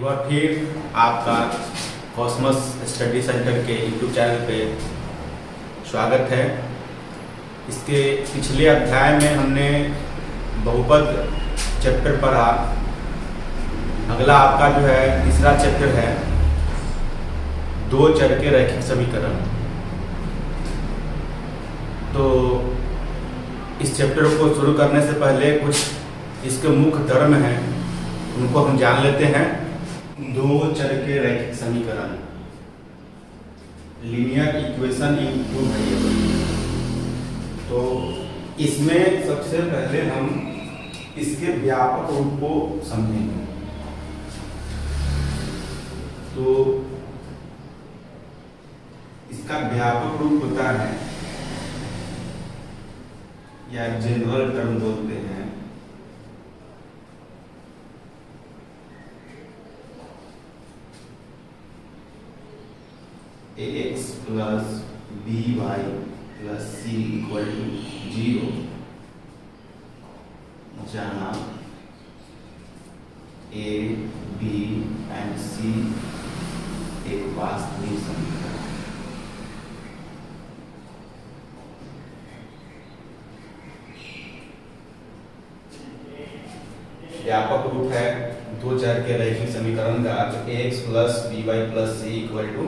बार फिर आपका cosmos study centre के यूट्यूब चैनल पे स्वागत है। इसके पिछले अध्याय में हमने बहुपद चैप्टर पढ़ा। अगला आपका जो है तीसरा चैप्टर है दो चर के रैखिक समीकरण। तो इस चैप्टर को शुरू करने से पहले कुछ इसके मुख्य धर्म हैं, उनको हम जान लेते हैं। दो चर के रैखिक समीकरण, linear equation in two variable. तो इसमें सबसे पहले हम इसके व्यापक रूप को समझेंगे। तो इसका व्यापक रूप होता है या जनरल टर्म बोलते हैं ax plus by plus c equal to 0, जहाँ a, b एंड c एक वास्तविक संख्या है। व्यापक रूप है दो चर के रैखिक समीकरण का ax plus by plus c equal to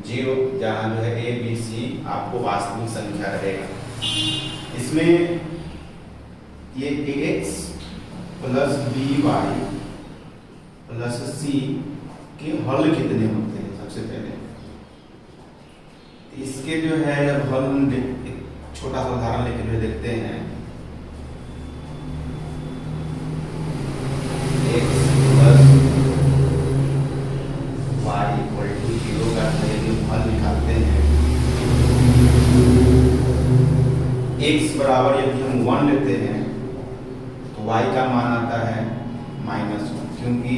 0, जहाँ जो है a, b, c आपको वास्तविक संख्या रहेगा। इसमें ये ax plus by plus c के हल कितने होते हैं। सबसे पहले इसके जो है जब हल हम छोटा सा उदाहरण लेके जो देखते हैं, x बराबर यदि हम 1 लेते हैं तो y का मान आता है -1, क्योंकि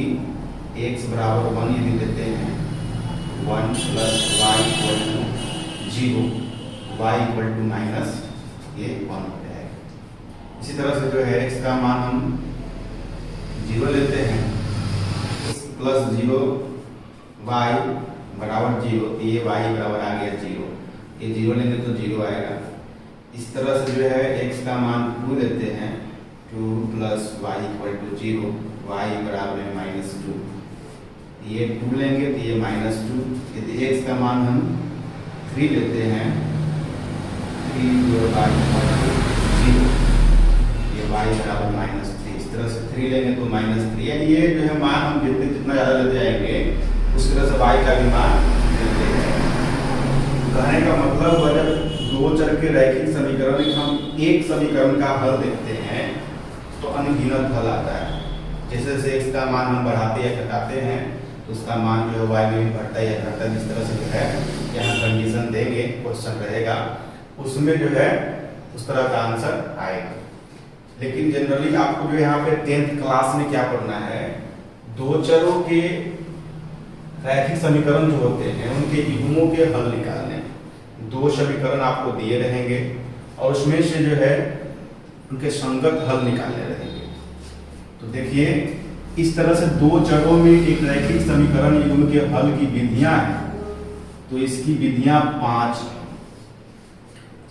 x बराबर 1 यदि लेते हैं 1 plus y equal to 0, y equal to minus ये 1 हो जाएगा। इसी तरह से जो है x का मान हम 0 लेते हैं, x प्लस 0 y बराबर 0, तो ये y बराबर आ गया 0, ये 0 लेंगे तो 0 आएगा। इस तरह से जो है x का मान 2 लेते हैं, 2 plus Y equal to 0, y बराबर है -2, ये 2 लेंगे तो ये -2। यदि x का मान हम 3 लेते हैं, 3 y इक्वल टू 0, ये y बराबर -3। इस तरह से 3 लेंगे तो -3, यानी ये जो है मान हम जितना ज़्यादा लेते जाएंगे उस तरह से y का भी मान लेते हैं। कहने का मतलब है जब दो चर के रैखिक समीकरण में हम एक समीकरण का हल देखते हैं तो अनगिनत हल आता है। जैसे जैसे x का मान हम बढ़ाते या घटाते हैं तो उसका मान जो है y में भी बढ़ता या घटता है। जिस तरह से जो है यहाँ कंडीशन देंगे, क्वेश्चन रहेगा, उसमें जो है उस तरह का आंसर आएगा। लेकिन जनरली आपको जो यहाँ पे 10th क्लास में क्या पढ़ना है, दो चरों के रैखिक समीकरण जो होते हैं उनके युग्मों के हल निकालने। दो समीकरण आपको दिए रहेंगे और उसमें से जो है उनके संगत हल निकालने रहेंगे। तो देखिए इस तरह से दो चरों में एक रैखिक समीकरण युग्म के हल की विधियां हैं। तो इसकी विधियां 5 हैं।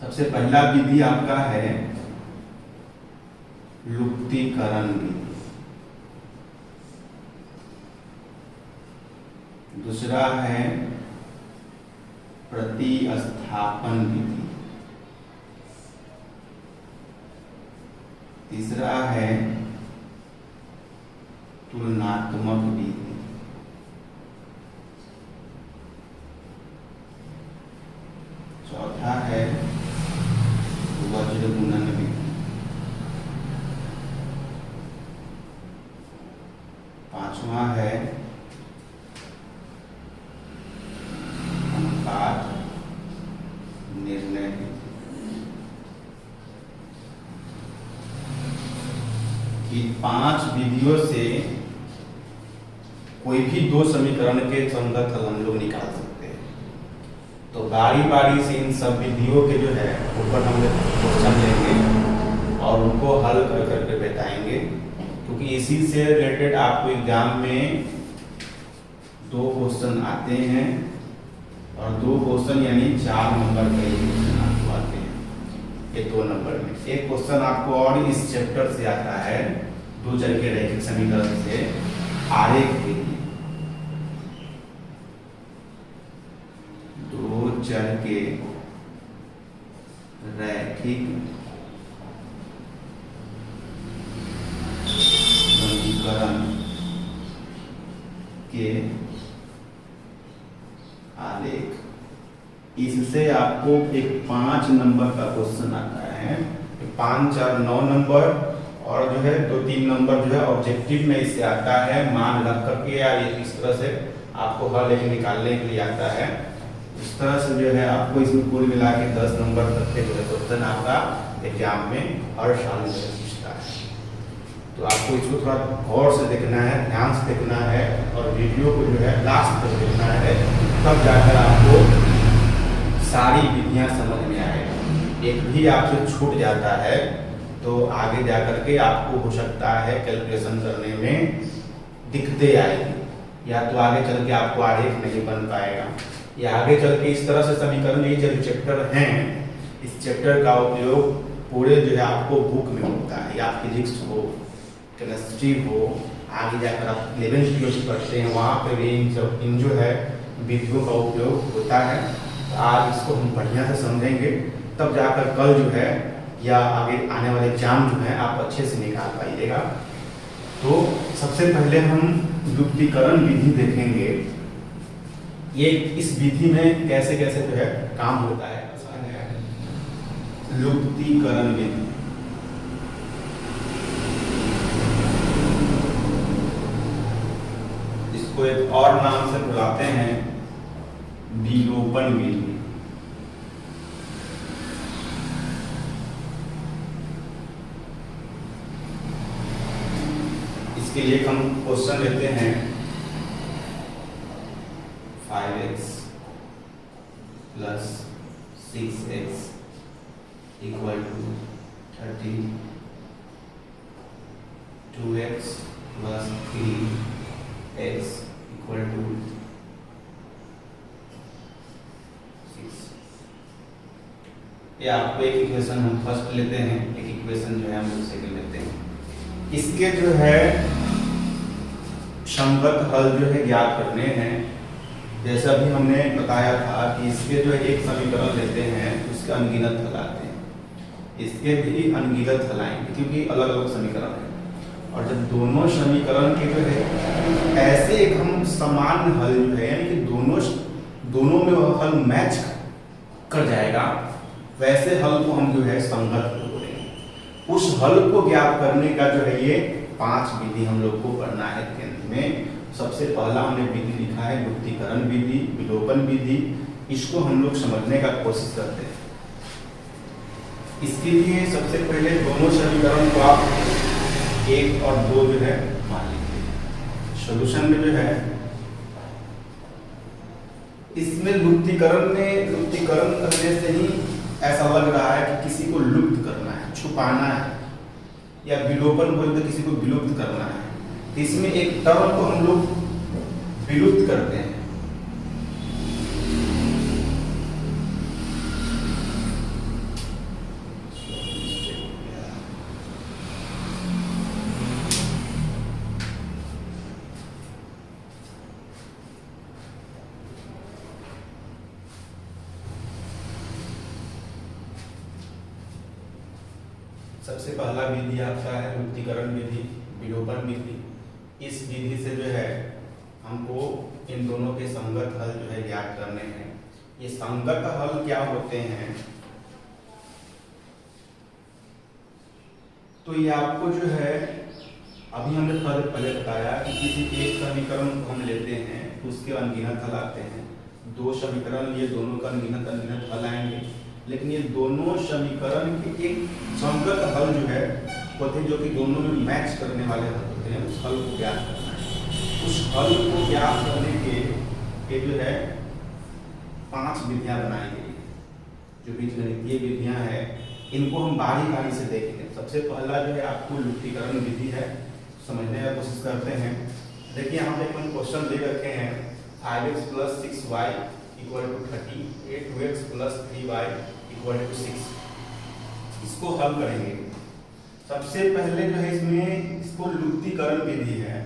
सबसे पहला विधि आपका है लुप्तीकरण विधि, दूसरा है प्रतिस्थापन विधि, तीसरा है तुलनात्मक विधि, चौथा है वज्र गुणन विधि, पांचवा है निर्णय। इन 5 विधियों से कोई भी दो समीकरण के संगत हल हम लोग निकाल सकते हैं। तो बारी बारी से इन सब विधियों के जो है ऊपर हम क्वेश्चन लेंगे और उनको हल कर करके बताएंगे, क्योंकि इसी से रिलेटेड आपको एग्जाम में दो क्वेश्चन आते हैं और दो क्वेश्चन यानी 4 नंबर के क्वेश्चन आपको आते हैं ये 2 नंबर में। एक क्वेश्चन आपको और इस चैप्टर से आता है, दो चर के रैखिक समीकरण से आरेख के लिए, दो चर के रैखिक समीकरण के आलेख। इससे आपको एक 5 नंबर का क्वेश्चन आता है, 5 4 9 नंबर और जो है 2-3 नंबर जो है ऑब्जेक्टिव में इससे आता है, मान रख करके या इस तरह से आपको हल एक निकालने के लिए आता है। इस तरह से जो है आपको इसमें कुल मिला के 10 नंबर तक के जो है क्वेश्चन आपका एग्जाम में हर साल पूछता है। तो आपको इसको थोड़ा गौर से देखना है, ध्यान से देखना है और वीडियो को जो है लास्ट तक देखना है, तब जाकर आपको सारी विधियां समझ में आएगी। एक भी आपसे छूट जाता है तो आगे जाकर के आपको हो सकता है कैलकुलेशन करने में दिक्कतें आएगी, या तो आगे चल के आपको आरेख नहीं बन पाएगा, या आगे चल के इस तरह से समीकरण, ये जो चैप्टर हैं इस चैप्टर का उपयोग पूरे जो है आपको बुक में होता है, या फिजिक्स हो, केमिस्ट्री हो, आगे जाकर आप 11th 12th पढ़ते हैं वहाँ पे भी इन जो है विधियों का उपयोग होता है। तो आज इसको हम बढ़िया से समझेंगे, तब जाकर कल जो है या आगे आने वाले एग्जाम जो है आप अच्छे से निकाल पाइएगा। तो सबसे पहले हम युक्तिकरण विधि देखेंगे, ये इस विधि में कैसे कैसे जो है काम होता है। युक्तिकरण विधि, इसको एक और नाम से बुलाते हैं विलोपन विधि। इसके लिए हम क्वेश्चन लेते हैं 5x + 6x = 30, 2x + 3x = 6। ये आपको एक इक्वेशन हम फर्स्ट लेते हैं, एक इक्वेशन जो है हम सेकंड लेते हैं। इसके जो है संगत हल जो है ज्ञात करने हैं। जैसा भी हमने बताया था कि इसके जो है एक समीकरण लेते हैं, उसके अनगिनत हल आते हैं, इसके भी अनगिनत हल आएंगे क्योंकि अलग अलग समीकरण है। और जब दोनों समीकरण के जो है ऐसे एक हम समान हल जो है, यानी कि दोनों में वह हल मैच कर जाएगा, वैसे हल को हम जो है संगत हल बोलेंगे। उस हल को ज्ञात करने का जो है ये 5 विधि हम लोग को पढ़ना है 10th में। सबसे पहला हमने विधि लिखा है युक्तिकरण विधि, विलोपन विधि। इसको हम लोग समझने का कोशिश करते हैं। इसके लिए सबसे पहले दोनों समीकरण को आप 1 और 2 जो है मान लीजिए। सॉल्यूशन में जो है इसमें लुप्तीकरण करने से ही ऐसा लग रहा है कि किसी को लुप्त करना है, छुपाना है, या विलोपन बोलते किसी को विलुप्त करना है। इसमें एक टर्म को हम लोग विलुप्त करते हैं। सबसे पहला विधि आपका है युक्तिकरण विधि, विलोपन विधि। इस विधि से जो है हमको इन दोनों के संगत हल जो है ज्ञात करने हैं। ये संगत हल क्या होते हैं, तो ये आपको जो है अभी हमने पहले बताया कि किसी एक समीकरण को हम लेते हैं, उसके अनगिनत हल आते हैं। 2 समीकरण लिए, दोनों का अनगिनत हल आएंगे, लेकिन ये दोनों समीकरण के एक संगत हल जो है होते हैं, जो कि दोनों में मैच करने वाले हल होते हैं। उस हल को ज्ञात करना है। उस हल को ज्ञात करने के जो है 5 विधियां बनाई गई। जो बीजगणितीय विधियां हैं, इनको हम बारी बारी से देखेंगे। सबसे पहला जो है आपको युक्तिकरण विधि है, समझने का कोशिश करते हैं। देखिए यहाँ पे हम क्वेश्चन दे रखे हैं 5x plus 6y equal to 30, 2x plus 3y equal to 6। इसको हल करेंगे। सबसे पहले जो है इसमें इसको लुप्तीकरण विधि है।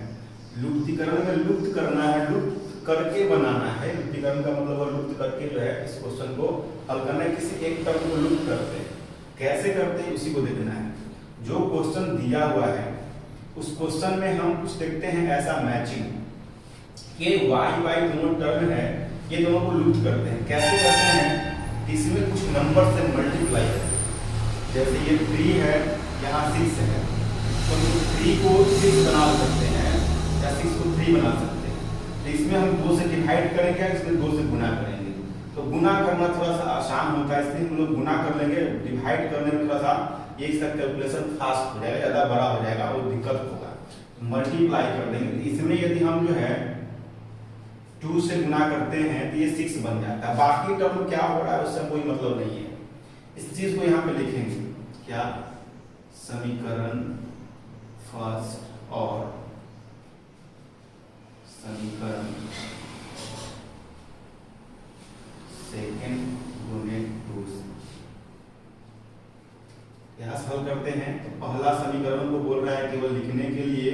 लुप्तीकरण में लुप्त करना है, लुप्त करके बनाना है। लुप्तीकरण का मतलब लुप्त करके जो है इस क्वेश्चन को हल करना है। किसी एक टर्म को लुप्त करते हैं, कैसे करते हैं उसी को देखना है। जो क्वेश्चन दिया हुआ है उस क्वेश्चन में हम कुछ देखते हैं ऐसा मैचिंग ये y दोनों टर्म है, ये दोनों को लुप्त करते हैं। कैसे करते हैं, इसमें कुछ नंबर से मल्टीप्लाई करते हैं। जैसे ये 3 है, यहाँ 6 है, तो 3 को 6 बना सकते हैं या 6 को 3 बना सकते हैं। तो इसमें हम 2 से डिवाइड करेंगे, इसमें 2 से गुना करेंगे। तो गुना करना थोड़ा सा आसान होता है, इसलिए हम लोग गुना कर लेंगे। डिवाइड करने में थोड़ा सा ये इसका कैलकुलेशन फास्ट हो जाएगा, ज़्यादा बड़ा हो जाएगा और दिक्कत होगा। तो मल्टीप्लाई कर देंगे। इसमें यदि हम जो है 2 से गुना करते हैं तो ये 6 बन जाता है। बाकी टर्म क्या हो रहा है उससे कोई मतलब नहीं है। इस चीज को यहाँ पे लिखेंगे क्या, समीकरण फर्स्ट और समीकरण सेकेंड गुणे 2 से यहाँ हल करते हैं। तो पहला समीकरण को बोल रहा है केवल लिखने के लिए,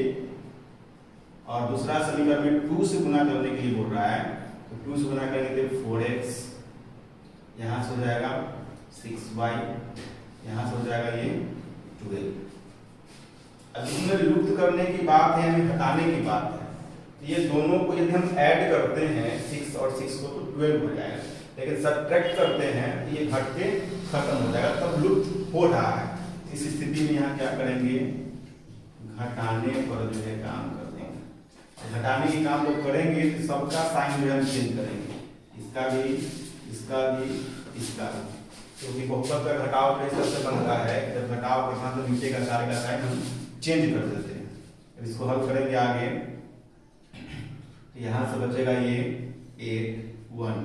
और दूसरा समीकरण में 2 से गुना करने के लिए बोल रहा है। तो 2 से गुना करेंगे तो 4x, यहाँ से हो जाएगा 6y, यहाँ से हो जाएगा ये 12। अब इसमें लुप्त करने की बात है, हमें हटाने की बात है। तो ये दोनों को यदि हम ऐड करते हैं 6 और 6 को तो 12 हो जाएगा, लेकिन सब्ट्रैक्ट करते हैं तो ये घट के खत्म हो जाएगा, तब लुप्त हो रहा है। इस स्थिति में यहाँ क्या करेंगे, घटाने पर जो है काम कर देंगे। घटाने के काम को करेंगे तो सबका साइन जो है हम चेंज करेंगे, इसका भी, इसका भी, इसका भी, क्योंकि बहुपद का घटाव कैसे से बनता है, जब घटाव करना तो नीचे का सारे का साइन हम चेंज कर देते हैं। अब इसको हल करेंगे आगे, तो यहाँ से बचेगा ये 8 1,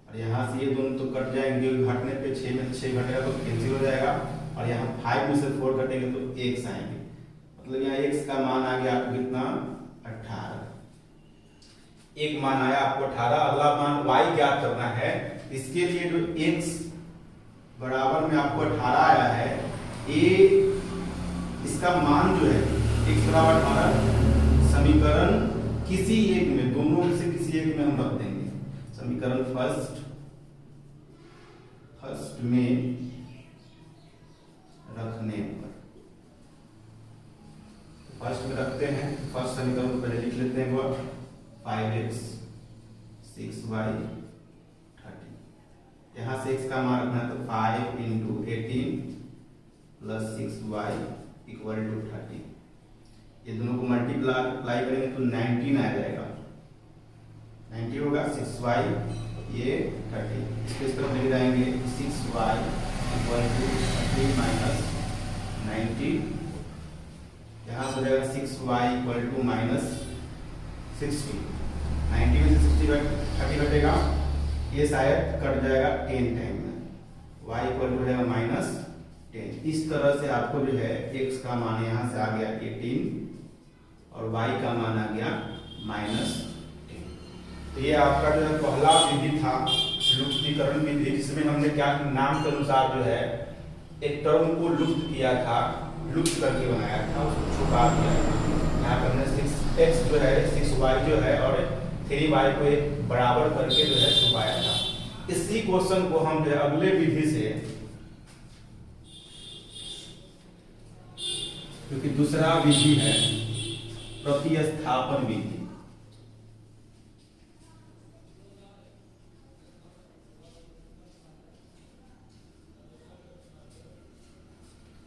और यहाँ से ये दोनों तो कट जाएंगे, घटने पे 6 में 6 घटेगा तो कैंसिल हो जाएगा, और यहाँ 5 में से 4 घटेंगे तो x आएंगे। मतलब यहाँ x का मान आ गया आपको कितना, 18। एक मान आया आपको 18। अगला मान y ज्ञात करना है। इसके लिए जो x बराबर में आपको 18 आया है, ये इसका मान जो है x बराबर 18 समीकरण किसी एक में, दोनों में से किसी एक में हम रख देंगे। समीकरण फर्स्ट में रखने पर, फर्स्ट में रखते हैं। फर्स्ट समीकरण को पहले लिख लेते हैं, वो 5x 6y 30। यहाँ से x का मान रखना है तो 5 × 18 प्लस 6y इक्वल टू 30। ये दोनों को मल्टीप्लाई करेंगे तो 19 आ जाएगा, 90 होगा, 6y ये 30। इसको इस तरफ ले जाएंगे, 6y इक्वल टू 30 माइनस 90। यहाँ से हो जाएगा 6y इक्वल टू माइनस 60। 90 में से 30 घटेगा, ये शायद कट जाएगा 10 टाइम में, y इक्वल टू हो जाएगा माइनस 10। इस तरह से आपको जो है x का मान यहाँ से आ गया 18 और y का मान आ गया माइनस 10। तो ये आपका जो है पहला विधि था, लुप्तीकरण विधि, जिसमें हमने क्या नाम के अनुसार जो है एक टर्म को लुप्त किया था, लुप्त करके बनाया था, उसको छुपा दिया। यहाँ पर हमने 6x जो है 6y जो है और 3y को एक बराबर करके जो है छुपाया था। इसी क्वेश्चन को हम जो है अगले विधि से, क्योंकि दूसरा विधि है प्रतिस्थापन विधि,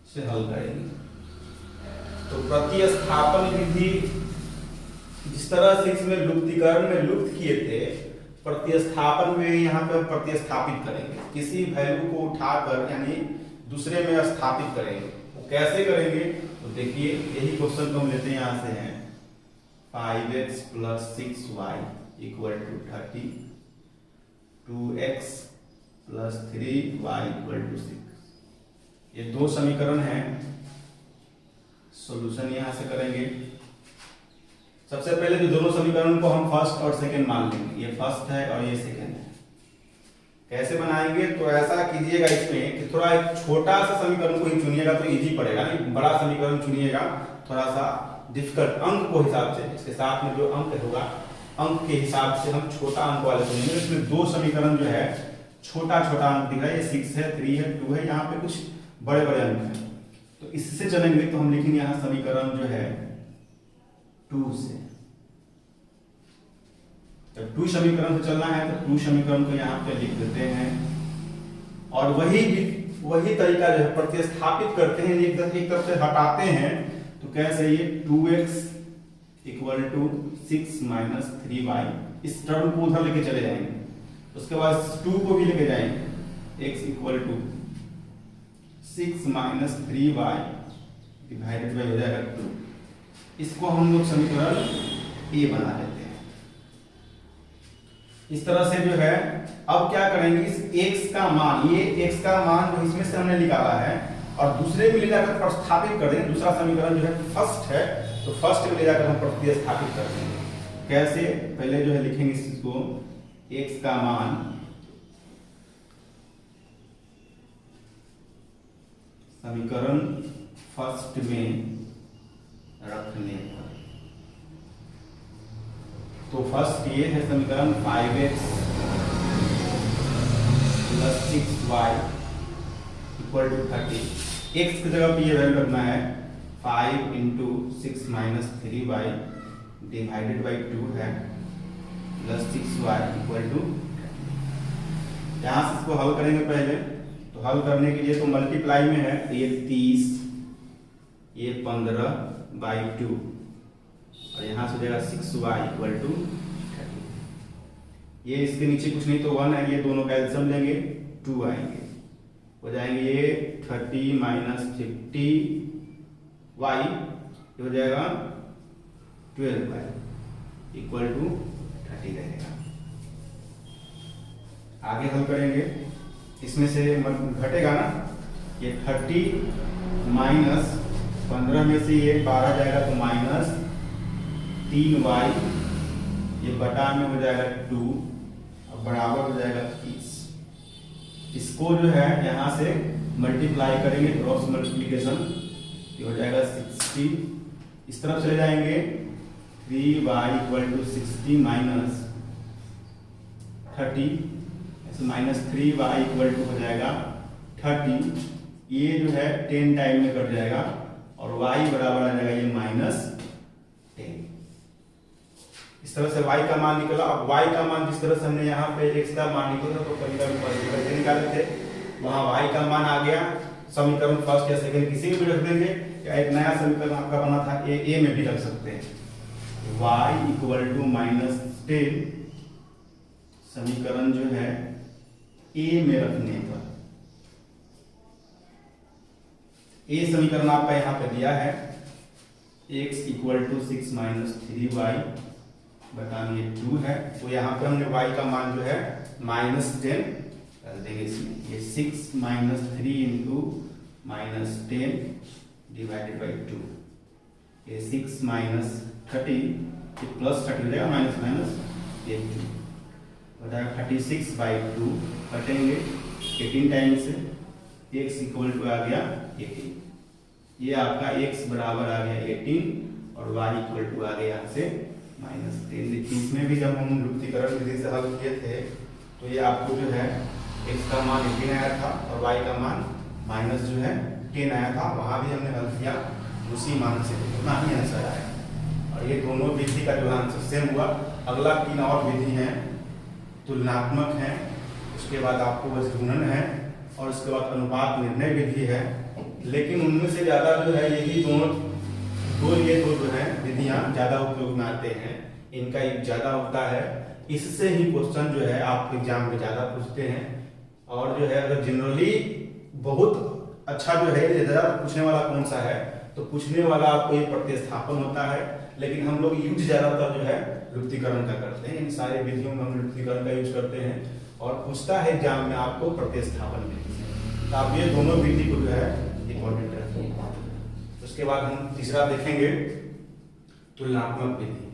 से हल करेंगे। तो प्रतिस्थापन विधि जिस तरह से इसमें लुप्तीकरण में लुप्त किए थे, प्रतिस्थापन में यहाँ पे प्रतिस्थापित करेंगे, किसी वैल्यू को उठाकर यानी दूसरे में स्थापित करेंगे। वो कैसे करेंगे तो देखिए, यही क्वेश्चन को हम लेते हैं, यहाँ से हैं 5x plus 6y equal to 30, 2x plus 3y equal to 6। ये दो समीकरण हैं, सॉल्यूशन यहां से करेंगे। सबसे पहले जो दोनों समीकरण को हम फर्स्ट और सेकंड मान लेंगे, ये फर्स्ट है और ये सेकंड है। कैसे बनाएंगे, तो ऐसा कीजिएगा इसमें कि थोड़ा एक छोटा सा समीकरण को ही चुनिएगा तो इजी पड़ेगा, नहीं बड़ा समीकरण चुनिएगा थोड़ा सा डिफिकल्ट अंक को हिसाब से, इसके साथ में जो अंक होगा अंक के हिसाब से हम छोटा अंक वाले चुनेंगे। इसमें दो समीकरण जो है छोटा छोटा अंक दिख रहा है, ये 6 है, 3 है, 2 है, यहाँ पे कुछ बड़े बड़े अंक हैं, तो इससे चलेंगे। तो हम लिखेंगे यहाँ समीकरण जो है 2 से, जब 2 समीकरण से चलना है तो 2 समीकरण को यहाँ पे लिख देते हैं और वही तरीका जो है प्रतिस्थापित करते हैं, एक तरफ से हटाते हैं। तो कैसे, ये 2x equal to 6 minus 3y, इस टर्म को उधर लेके चले जाएंगे। उसके बाद 2 को भी लेके जाएंगे, x equal to 6 minus 3y divided by हो जाएगा 2। इसको हम लोग समीकरण ए बना लेते हैं। इस तरह से जो है अब क्या करेंगे, इस x का मान, ये x का मान जो इसमें से हमने निकाला है और दूसरे में ले जाकर प्रतिस्थापित कर देंगे। दूसरा समीकरण जो है फर्स्ट है, तो फर्स्ट में ले जाकर हम प्रतिस्थापित कर देंगे। कैसे, पहले जो है लिखेंगे इसको x का मान समीकरण फर्स्ट में रखने पर, तो फर्स्ट ये है समीकरण 5x plus 6y equal to 30। x की जगह पे ये वैल्यू रखना है 5 into 6 minus 3y divided by 2 है प्लस 6y इक्वल टू। यहाँ से इसको हल करेंगे पहले, तो हल करने के लिए तो मल्टीप्लाई में है, ये 30, ये 15 बाई 2 और यहाँ से हो जाएगा 6y इक्वल टू 30। ये इसके नीचे कुछ नहीं तो 1 है, ये दोनों का एलसीएम लेंगे 2 आएंगे, हो जाएंगे ये 30 माइनस 50y, ये हो जाएगा 12y इक्वल टू 30 रहेगा। आगे हल करेंगे, इसमें से घटेगा ना, ये 30 माइनस 15 में से ये 12 जाएगा तो माइनस 3y, ये बटा में हो जाएगा 2 और बराबर हो जाएगा 30। इसको जो है यहाँ से मल्टीप्लाई करेंगे, क्रॉस मल्टीप्लिकेशन, ये हो जाएगा 60। इस तरफ चले जाएंगे 3y इक्वल टू 60 माइनस 30, ऐसे माइनस 3y इक्वल टू हो जाएगा 30। ये जो है 10 टाइम में कट जाएगा और y बराबर आ जाएगा ये माइनस 10। इस तरह से y का मान निकला। अब y का मान जिस तरह से हमने यहाँ पे x का मान निकला तो कभी निकाले थे, वहां y का मान आ गया समीकरण फर्स्ट या सेकंड किसी में भी रख देंगे, या एक नया समीकरण आपका बना था a में भी रख सकते हैं। y इक्वल टू माइनस 10 समीकरण जो है a में रखने पर, a समीकरण आपका यहाँ पे दिया है x equal to 6 minus 3y बताइए 2 है, तो यहाँ पे हमने y का मान जो है माइनस 10 कर देंगे इसमें, ये 6 minus 3 into minus 10 divided by 2, ये 6 माइनस 30 प्लस 30 हो जाएगा, माइनस माइनस ये 2 हो जाएगा 36 बाई 2, कटेंगे 18 टाइम से, x इक्वल टू आ गया 18, ये आपका x बराबर आ गया 18 और y इक्वल टू आ गया यहाँ से माइनस 10। इसमें भी जब हम लुप्तीकरण विधि से हल किए थे तो ये आपको जो है x का मान 18 आया था और y का मान माइनस जो है 10 आया था, वहां भी हमने हल किया उसी मान से, उतना ही आंसर आया। और ये दोनों विधि का जो आंसर सेम हुआ। अगला 3 और विधि है, तुलनात्मक है, उसके बाद आपको बस गुणन है और उसके बाद अनुपात निर्णय विधि है। लेकिन उनमें से ज्यादा जो है यही ये दो जो है विधियां ज्यादा उपयोग में आते हैं, इनका एक ज्यादा होता है, इससे ही क्वेश्चन जो है आपके एग्जाम में ज्यादा पूछते हैं। और जो है अगर जनरली बहुत अच्छा जो है ज्यादा पूछने वाला कौन सा है, तो पूछने वाला आपको ये प्रतिस्थापन होता है, लेकिन हम लोग यूज ज्यादातर जो है लुप्तीकरण का करते हैं। इन सारे विधियों में हम लुप्तीकरण का यूज करते हैं और पूछता है एग्जाम में आपको प्रतिस्थापन विधि से, तो आप ये दोनों विधि को जो है इंपॉर्टेंट रखिए। उसके बाद हम तीसरा देखेंगे तुलनात्मक विधि।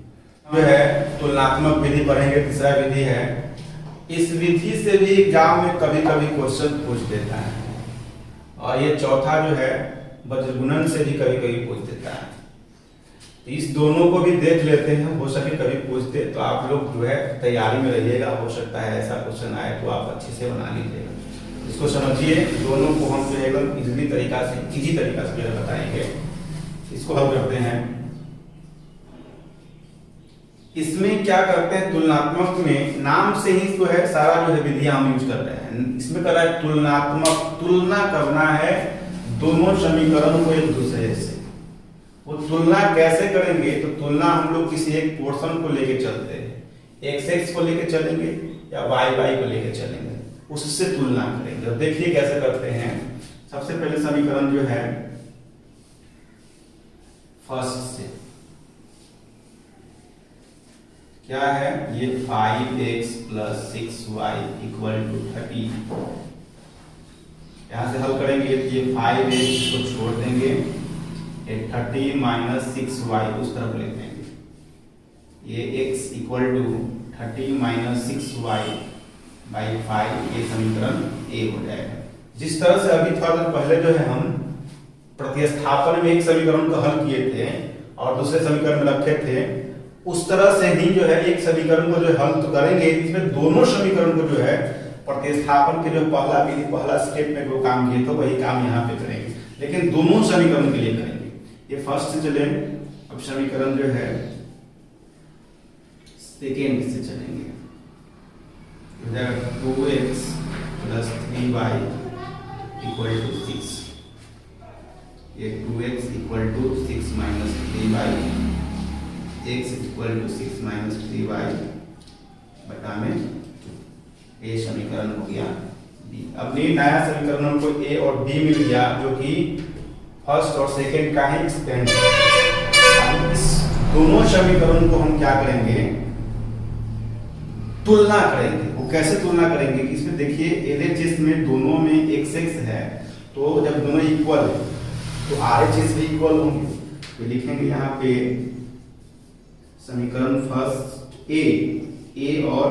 जो है तुलनात्मक विधि पढ़ेंगे, तीसरा विधि है। इस विधि से भी एग्जाम में कभी कभी क्वेश्चन पूछ देता है, और ये चौथा जो है वज्रगुणन से भी कभी कभी पूछ देता है। तो इस दोनों को भी देख लेते हैं, हो सके कभी पूछ दे तो आप लोग जो है तैयारी में रहिएगा, हो सकता है ऐसा क्वेश्चन आए तो आप अच्छे से बना लीजिएगा। इसको समझिए, दोनों को हम जो है एकदम इजी तरीका से जो है बताएंगे। इसको हल करते हैं। इसमें क्या करते हैं, तुलनात्मक में नाम से ही जो है सारा जो है विधियां हम यूज कर रहे हैं। इसमें कर रहा है तुलनात्मक, तुलना करना है दोनों समीकरण को एक दूसरे से। वो तुलना कैसे करेंगे, तो तुलना हम लोग किसी एक पोर्शन को लेके चलते हैं, एक्स एक्स को लेके चलेंगे या वाई वाई को लेके चलेंगे, उससे तुलना करेंगे। तो देखिए कैसे करते हैं। सबसे पहले समीकरण जो है फर्स्ट से क्या है, ये 5x + 6y = 30। यहां से हल करेंगे, ये 5x को छोड़ देंगे, 30 - 6y उस तरफ ले देंगे। ये x = 30 - 6y / 5, ये समीकरण ए हो जाएगा। जिस तरह से अभी थोड़ा देर पहले जो है हम प्रतिस्थापन में एक समीकरण को हल किए थे और दूसरे समीकरण में रखे थे, उस तरह से ही जो है एक समीकरण को जो हल तो करेंगे, इसमें दोनों समीकरण को जो है प्रतिस्थापन के जो पहला स्टेप में जो काम किए थे वही काम यहाँ पे करेंगे, लेकिन दोनों समीकरण के लिए करेंगे। ये फर्स्ट से चले, अब समीकरण जो है सेकेंड से चलेंगे। 2x + 3y = 6। ये 2x = 6 - 3y, x = 6 - 3y बटा में 2। ये समीकरण हो गया बी। अब ये नया समीकरण हमको ए और बी मिल गया, जो कि फर्स्ट और सेकेंड का ही एक्सपेंड है। इस दोनों समीकरण को हम क्या करेंगे, तुलना करेंगे। वो कैसे तुलना करेंगे, इसमें देखिए एलएचएस में दोनों में x x है, तो जब दोनों इक्वल है तो आरएचएस भी इक्वल होंगे। तो लिखेंगे यहाँ पे समीकरण फर्स्ट ए और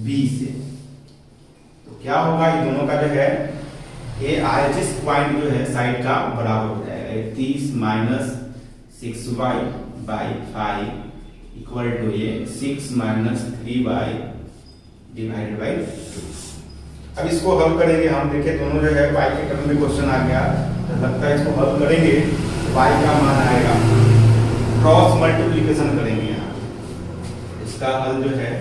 बी से, तो क्या होगा, ये दोनों का जो है ए आरएचएस पॉइंट जो है साइड का बराबर हो जाएगा। 30 - 6y / 5 = ये 6 - 3y / 2। अब इसको हल करेंगे हम। देखिए दोनों जो है y के टर्म में क्वेश्चन आ गया, तो लगता है इसको हल करेंगे, y का मान आएगा, क्रॉस मल्टीप्लिकेशन करेंगे यहाँ। इसका हल जो है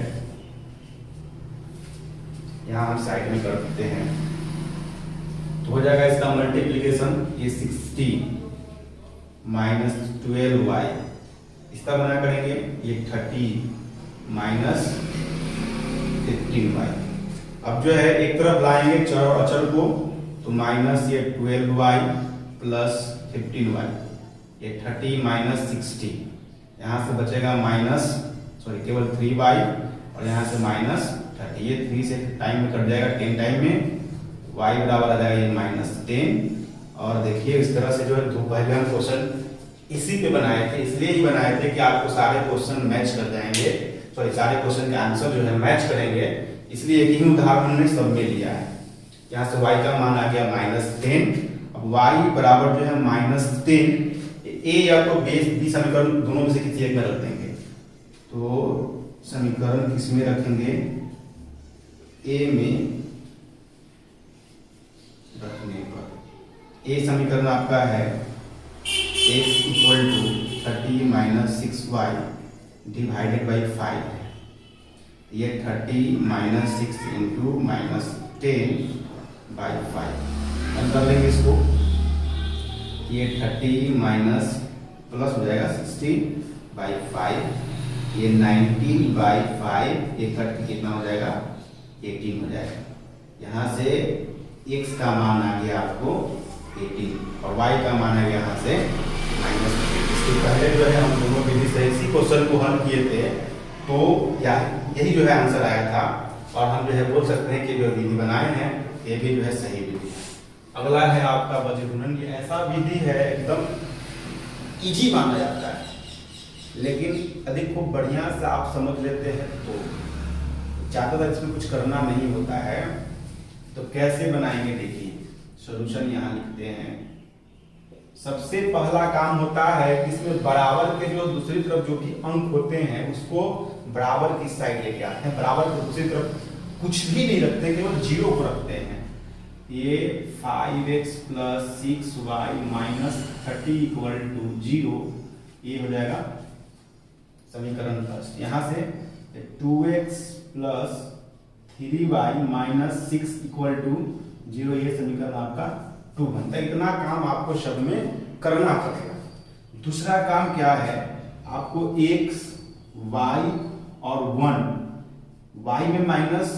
यहाँ हम साइड में कर देते हैं, तो हो जाएगा इसका मल्टीप्लिकेशन, ये 60 - 12y, इसका बना करेंगे, ये 30 - 15y। अब जो है एक तरफ लाएंगे चर और अचर को, तो माइनस ये 12y + 15y, ये 30 - 60, यहाँ से बचेगा केवल 3y, और यहाँ से -30, ये 3 से टाइम में कट जाएगा 10 टाइम में, y बराबर आ जाएगा ये -10। और देखिए इस तरह से जो है दो पहले हम क्वेश्चन इसी पे बनाए थे, इसलिए ही बनाए थे कि आपको सारे क्वेश्चन मैच कर जाएंगे, सारे क्वेश्चन के आंसर जो है मैच करेंगे, इसलिए एक ही उदाहरण हमने सब में लिया है। यहाँ से y का मान आ गया -10। अब y बराबर जो है -10, ए या तो बी समीकरण दोनों में से किसी एक में रख देंगे। तो समीकरण किसमें रखेंगे, ए में रखने पर ए समीकरण आपका है x = 30 - 6y / 5 है। ये 30 - 6 × -10/5 हल कर लेंगे इसको। ये 30 प्लस हो जाएगा 60/5, ये 19/5, ये कट के कितना हो जाएगा, 18 हो जाएगा। यहाँ से x का मान आ गया आपको 18 और y का मान आ गया यहाँ से -15। इसके पहले जो है हम दोनों विधि से इसी क्वेश्चन को हल किए थे, तो यही जो है आंसर आया था, और हम जो है बोल सकते हैं कि जो विधि बनाए हैं ये भी जो है सही विधि है। अगला है आपका वज्रगुणन। ये ऐसा विधि है एकदम इजी माना जाता है, लेकिन यदि खूब बढ़िया से आप समझ लेते हैं तो ज़्यादातर इसमें कुछ करना नहीं होता है। तो कैसे बनाएंगे, देखिए सॉल्यूशन यहाँ लिखते हैं। सबसे पहला काम होता है कि इसमें बराबर के जो दूसरी तरफ जो भी अंक होते हैं उसको बराबर की साइड लेके आते हैं। बराबर की दूसरी तरफ कुछ भी नहीं रखते, केवल जीरो को रखते हैं। ये 5x + 6y - 30 = 0, ये हो जाएगा समीकरण फर्स्ट। यहाँ से 2x + 3y - 6 = 0, ये समीकरण आपका 2 बनता है। इतना काम आपको शब्द में करना पड़ेगा। दूसरा काम क्या है, आपको x, y और 1, y में माइनस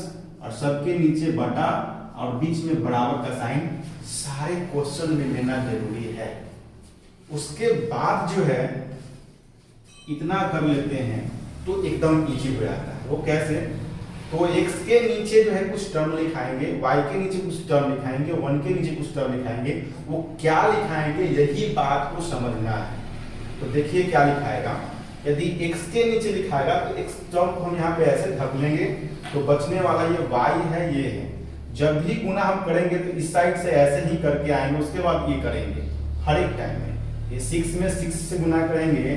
और सबके नीचे बटा और बीच में बराबर का साइन सारे क्वेश्चन में लेना जरूरी है। उसके बाद जो है इतना कर लेते हैं तो एकदम इजी हो जाता है। वो कैसे, तो x के नीचे जो है कुछ टर्म लिखाएंगे, y के नीचे कुछ टर्म लिखाएंगे, 1 के नीचे कुछ टर्म लिखाएंगे। वो क्या लिखाएंगे यही बात को समझना है। तो देखिए क्या लिखाएगा, यदि x के नीचे लिखाएगा तो x टर्म को हम यहाँ पे ऐसे ढक लेंगे, तो बचने वाला ये y है, ये है। जब भी गुना हम करेंगे तो इस साइड से ऐसे ही करके आएंगे, उसके बाद ये करेंगे हर एक टाइम में। ये 6 में 6 से गुना करेंगे,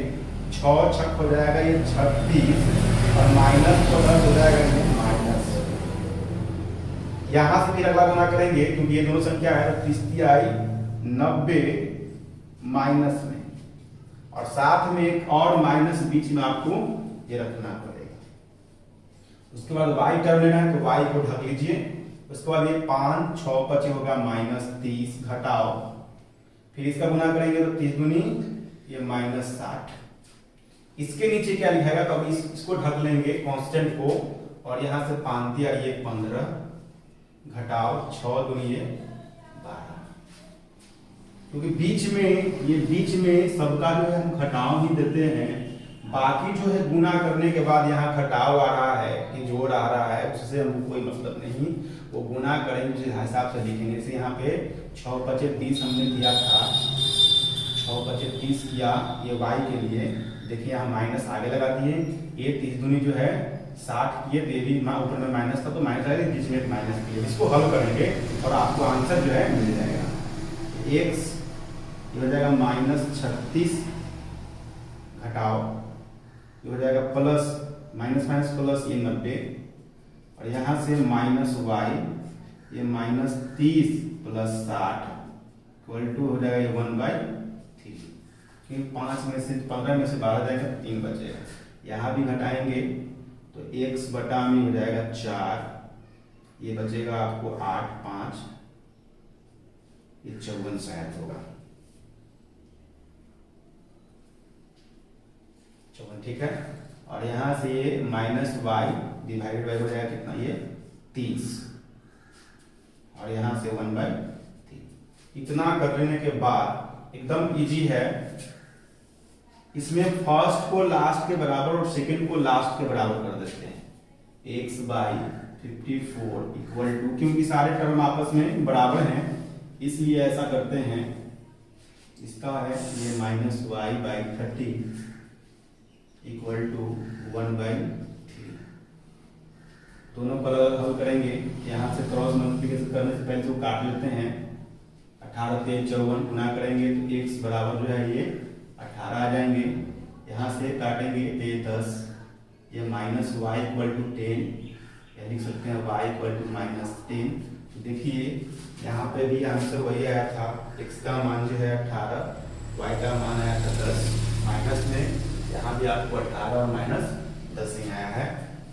6 छक हो जाएगा ये 36 और माइनस प्लस हो जाएगा ये माइनस। यहाँ से फिर अगला गुना करेंगे क्योंकि ये दोनों संख्या है, तो 30 आई 90 माइनस में, और साथ में एक और माइनस बीच में आपको ये रखना पड़ेगा। उसके बाद y टर्म लेना है, तो y को ढक लीजिए। उसके बाद ये 5 6 बचे होगा -30, घटाओ, फिर इसका गुना करेंगे तो 30 दूनी ये -60। इसके नीचे क्या लिखाएगा, तो अभी इसको ढक लेंगे कांस्टेंट को, और यहाँ से 5 दिया ये 15, घटाओ 6 दूनी ये 12। क्योंकि बीच में सबका जो है हम घटाव ही देते हैं। बाकी जो है गुना करने के बाद यहाँ घटाव आ रहा है कि जोड़ आ रहा है, उससे हमको कोई मतलब नहीं। वो गुना करेंगे उस हिसाब से लिखेंगे। जैसे यहाँ पे 6 × 5 = 30 हमने दिया था, 6 × 5 = 30 किया ये y के लिए। देखिए यहाँ माइनस आगे लगा दिए, ये 30 दूनी जो है 60 किए, तो ये भी ऊपर में माइनस था तो माइनस आएगा, बीच में माइनस किए। इसको हल करेंगे और आपको आंसर जो है मिल जाएगा। x ये हो जाएगा -36, घटाओ ये हो जाएगा प्लस माइनस प्लस ये 90, और यहाँ से -y ये -30 + 60 = हो जाएगा ये 1/3। क्योंकि 5 में से 15 में से 12 जाएगा, 3 बचेगा। यहाँ भी घटाएंगे तो x बटा में हो जाएगा 4, ये बचेगा आपको 8 5, ये 54 शायद होगा 54, ठीक है। और यहाँ से ये -y डिवाइडेड बाय हो जाएगा कितना, ये 30, और यहाँ से 1/3। इतना कर लेने के बाद एकदम इजी है। इसमें फर्स्ट को लास्ट के बराबर और सेकंड को लास्ट के बराबर कर देते हैं। x/54 = क्योंकि सारे टर्म आपस में बराबर हैं इसलिए ऐसा करते हैं। इसका है ये -y/30 = 1/3। दोनों पर हल करेंगे। यहाँ से क्रॉस मल्टीप्लिकेशन करने से पहले इसको काट लेते हैं। 18 × 3 = 54, गुना करेंगे तो x बराबर जो है ये 18 आ जाएंगे। यहाँ से काटेंगे ये 10, ये -y = 10, या लिख सकते हैं y = -10। देखिए यहाँ पे भी आंसर वही आया था, x का मान जो है 18, y का मान आया था 10, माइनस में यहाँ भी आपको 18 और -10 ही आया है।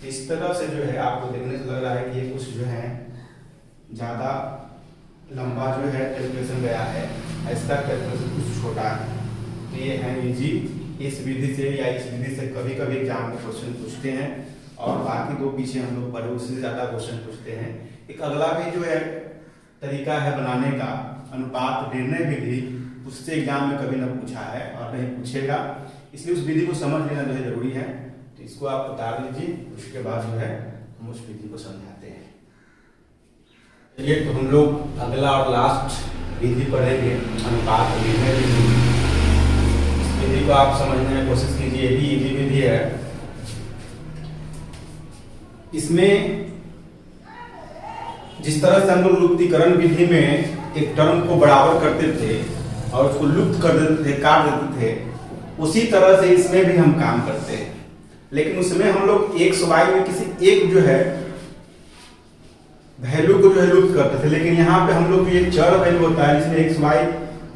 इस तरह से जो है आपको देखने से लग रहा है कि ये कुछ जो है ज़्यादा लंबा जो है कैलकुलेशन गया है, इसका कैलकुलेशन कुछ छोटा है। तो ये है इजी। इस विधि से या इस विधि से कभी कभी एग्जाम में क्वेश्चन पूछते हैं, और बाकी दो पीछे हम लोग पढ़े उससे ज़्यादा क्वेश्चन पूछते हैं। एक अगला भी जो है तरीका है बनाने का, अनुपात निर्णय विधि, उससे एग्जाम में कभी ना पूछा है और नहीं पूछेगा, इसलिए उस विधि को समझ लेना जो है जरूरी है। तो इसको आप उतार लीजिए, उसके बाद जो है हम उस विधि को समझाते हैं। चलिए तो हम लोग अगला और लास्ट विधि पढ़ेंगे, अनुपात निर्णय विधि। विधि को आप समझने की कोशिश कीजिए, ये भी इजी विधि है। इसमें जिस तरह से हम लोग लुप्तीकरण विधि में एक टर्म को बराबर करते थे और उसको लुप्त कर देते थे, काट देते थे, उसी तरह से इसमें भी हम काम करते हैं। लेकिन उसमें हम लोग एक्स वाई में किसी एक जो है वैल्यू को जो है लुप्त करते थे, लेकिन यहाँ पे हम लोग ये चर वैल्यू होता है जिसमें एक्स वाई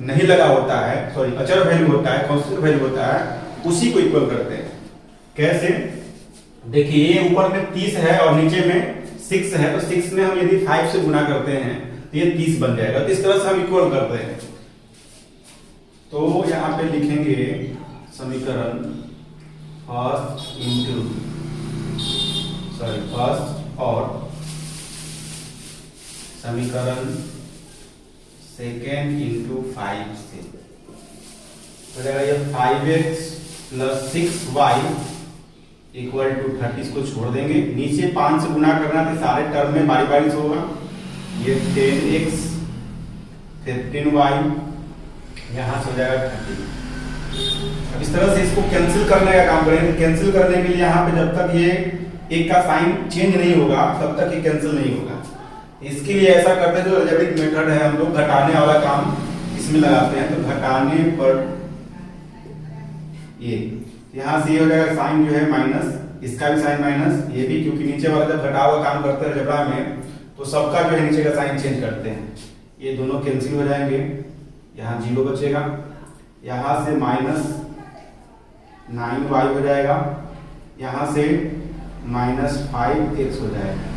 नहीं लगा होता है, सॉरी अचर वैल्यू होता है, कांस्टेंट वैल्यू होता है, उसी को इक्वल करते हैं। कैसे? देखिए ये ऊपर में 30 है और नीचे में 6 है, तो 6 में हम यदि 5 से गुना करते हैं तो ये 30 बन जाएगा। तो इस तरह से हम इक्वल करते हैं। तो यहाँ पे लिखेंगे समीकरण फर्स्ट और समीकरण सेकेंड इंटू 5 से हो जाएगा ये 5x plus 6y equal to 30। इसको छोड़ देंगे, नीचे 5 से गुना करना तो सारे टर्म में बारी बारी से होगा। ये 10x 15y यहाँ से हो जाएगा 30। अब इस तरह से इसको कैंसिल करने का काम करेंगे। कैंसिल करने के लिए यहाँ पे जब तक ये एक का साइन चेंज नहीं होगा तब तक ये कैंसिल नहीं होगा। इसके लिए ऐसा करते हैं, जो अलजेब्रिक मेथड है, हम लोग घटाने वाला काम इसमें लगाते हैं। तो घटाने पर ये यहाँ से ये हो जाएगा साइन जो है माइनस, इसका भी साइन माइनस, ये भी, क्योंकि नीचे वाला जब घटाव का काम करते हैं अलजेब्रा में तो सबका जो है नीचे का साइन चेंज करते हैं। ये दोनों कैंसिल हो जाएंगे, यहाँ 0 बचेगा, यहाँ से माइनस 9y हो जाएगा, यहाँ से माइनस 5x हो जाएगा।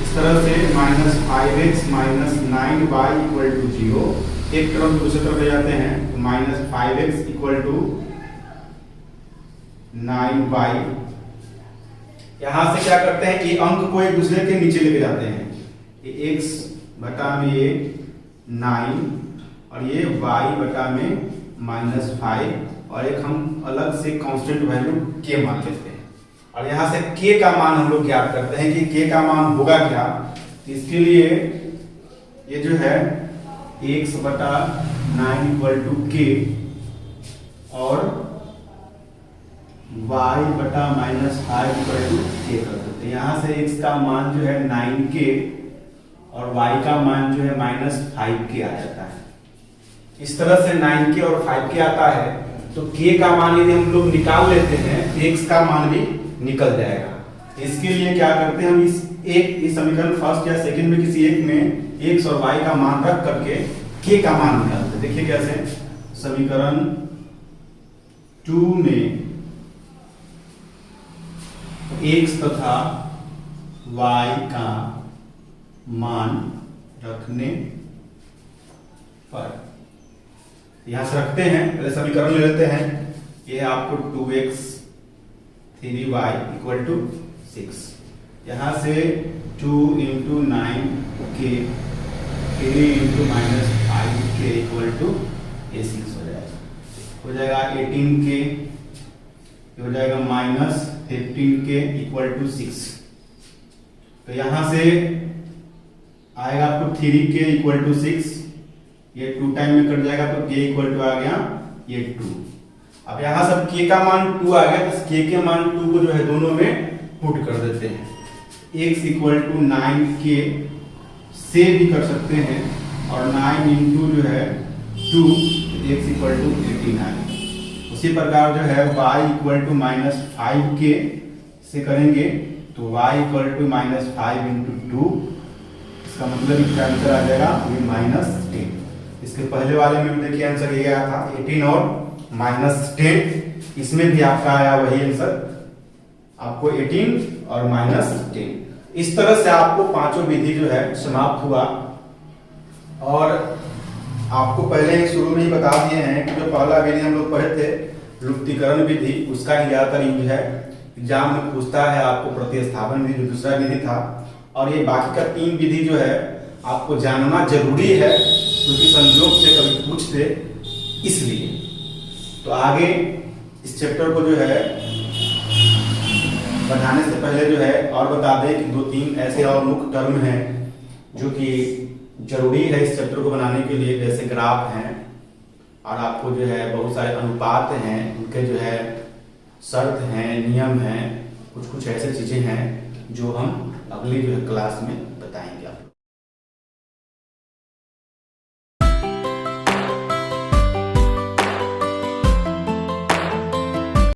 इस तरह से minus 5x minus 9y equal to 0। एक तरफ दूसरी तरफ ले जाते हैं तो minus 5x equal to 9y। यहां से क्या करते हैं, ये अंक को एक दूसरे के नीचे लेके जाते हैं। ये x बटा में ये 9 और ये y बटा में माइनस 5 और एक हम अलग से कांस्टेंट वैल्यू k मान लेते हैं। और यहाँ से k का मान हम लोग ज्ञात करते हैं कि k का मान होगा क्या। इसके लिए ये जो है x बटा 9 इक्वल टू k और y बटा माइनस 5 इक्वल टू k कर देते हैं। यहाँ से x का मान जो है 9k और y का मान जो है माइनस 5k आ जाता है। इस तरह से 9k और 5k आता है तो k का मान यदि हम लोग निकाल लेते हैं तो x का मान भी निकल जाएगा। इसके लिए क्या करते हैं, हम इस समीकरण फर्स्ट या सेकंड में किसी एक में x और y का मान रख करके k का मान निकालते हैं। देखिए कैसे, समीकरण 2 में x तथा y का मान रखने पर, यहां से रखते हैं, पहले समीकरण ले लेते हैं। ये आपको 2x 3y इक्वल टू 6, यहां से 2 into 9k 3 into minus 5k equal to ये 6 हो जाएगा 18k, हो जाएगा माइनस 15k इक्वल टू 6। तो यहां से आएगा आपको 3k इक्वल टू 6, ये 2 टाइम में कट जाएगा तो k इक्वल टू आ गया ये 2। अब यहाँ सब k का मान 2 आ गया तो k के मान 2 को जो है दोनों में पुट कर देते हैं। x इक्वल टू 9k से भी कर सकते हैं और 9 इंटू जो है 2 x इक्वल टू 18 आ गया। उसी प्रकार जो है y equal to minus 5k से करेंगे तो y equal to minus 5 into 2, इसका मतलब इसका आंसर आ जाएगा ये माइनस 10। इसके पहले वाले में देखिए आंसर ये आया था 18 और माइनस 10, इसमें भी आपका आया वही आंसर, आपको 18 और माइनस 10। इस तरह से आपको पांचों विधि जो है समाप्त हुआ। और आपको पहले ही शुरू में ही बता दिए हैं कि जो पहला विधि हम लोग पढ़े थे लुप्तीकरण विधि, उसका ही ज्यादातर यूज है। एग्जाम में पूछता है आपको प्रतिस्थापन विधि, जो दूसरा विधि था, और ये बाकी का 3 विधि जो है आपको जानना जरूरी है क्योंकि संयोग से कभी पूछते इसलिए। तो आगे इस चैप्टर को जो है बढ़ाने से पहले जो है और बता दें कि 2-3 ऐसे और मुख्य टर्म हैं जो कि जरूरी है इस चैप्टर को बनाने के लिए, जैसे ग्राफ हैं, और आपको जो है बहुत सारे अनुपात हैं, उनके जो है शर्त हैं, नियम हैं, कुछ कुछ ऐसे चीज़ें हैं जो हम अगली जो है क्लास में